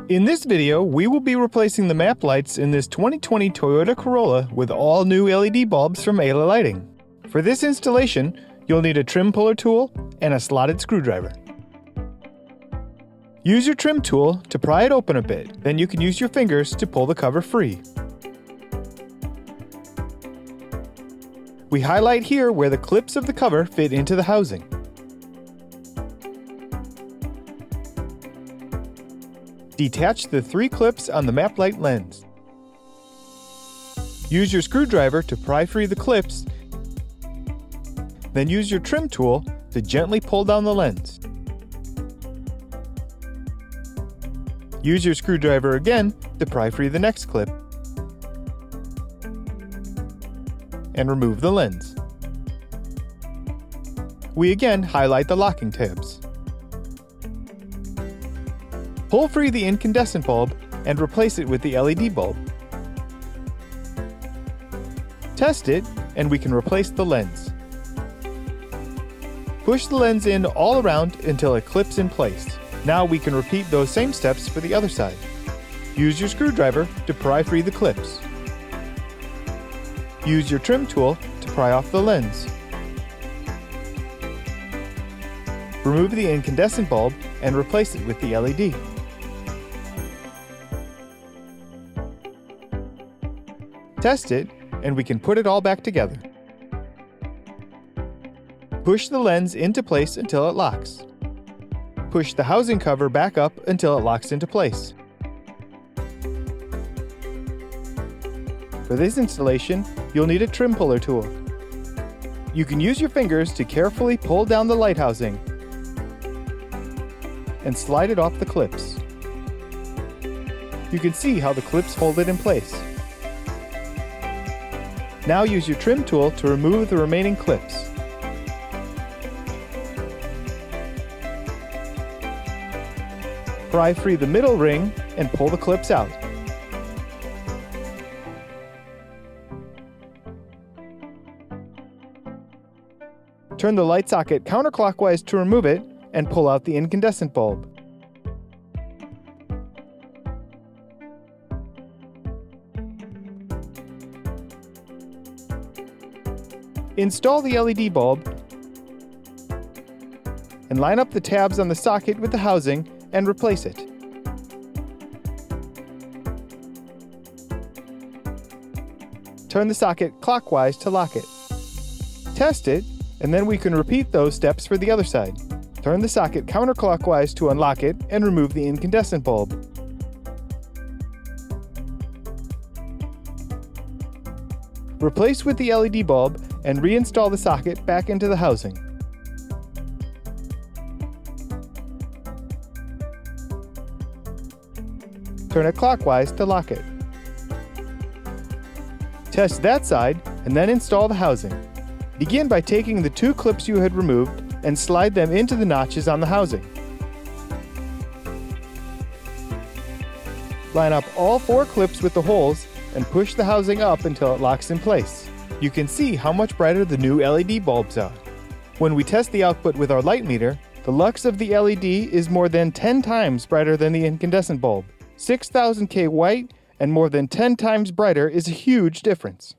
In this video, we will be replacing the map lights in this 2020 Toyota Corolla with all new LED bulbs from Alla Lighting. For this installation, you'll need a trim puller tool and a slotted screwdriver. Use your trim tool to pry it open a bit, then you can use your fingers to pull the cover free. We highlight here where the clips of the cover fit into the housing. Detach the 3 clips on the map light lens. Use your screwdriver to pry free the clips, then use your trim tool to gently pull down the lens. Use your screwdriver again to pry free the next clip, and remove the lens. We again highlight the locking tabs. Pull free the incandescent bulb and replace it with the LED bulb. Test it and we can replace the lens. Push the lens in all around until it clips in place. Now we can repeat those same steps for the other side. Use your screwdriver to pry free the clips. Use your trim tool to pry off the lens. Remove the incandescent bulb and replace it with the LED. Test it, and we can put it all back together. Push the lens into place until it locks. Push the housing cover back up until it locks into place. For this installation, you'll need a trim puller tool. You can use your fingers to carefully pull down the light housing and slide it off the clips. You can see how the clips hold it in place. Now use your trim tool to remove the remaining clips. Pry free the middle ring and pull the clips out. Turn the light socket counterclockwise to remove it and pull out the incandescent bulb. Install the LED bulb and line up the tabs on the socket with the housing and replace it. Turn the socket clockwise to lock it. Test it, and then we can repeat those steps for the other side. Turn the socket counterclockwise to unlock it and remove the incandescent bulb. Replace with the LED bulb and reinstall the socket back into the housing. Turn it clockwise to lock it. Test that side and then install the housing. Begin by taking the 2 clips you had removed and slide them into the notches on the housing. Line up all 4 clips with the holes and push the housing up until it locks in place. You can see how much brighter the new LED bulbs are. When we test the output with our light meter, the lux of the LED is more than 10 times brighter than the incandescent bulb. 6000 K white and more than 10 times brighter is a huge difference.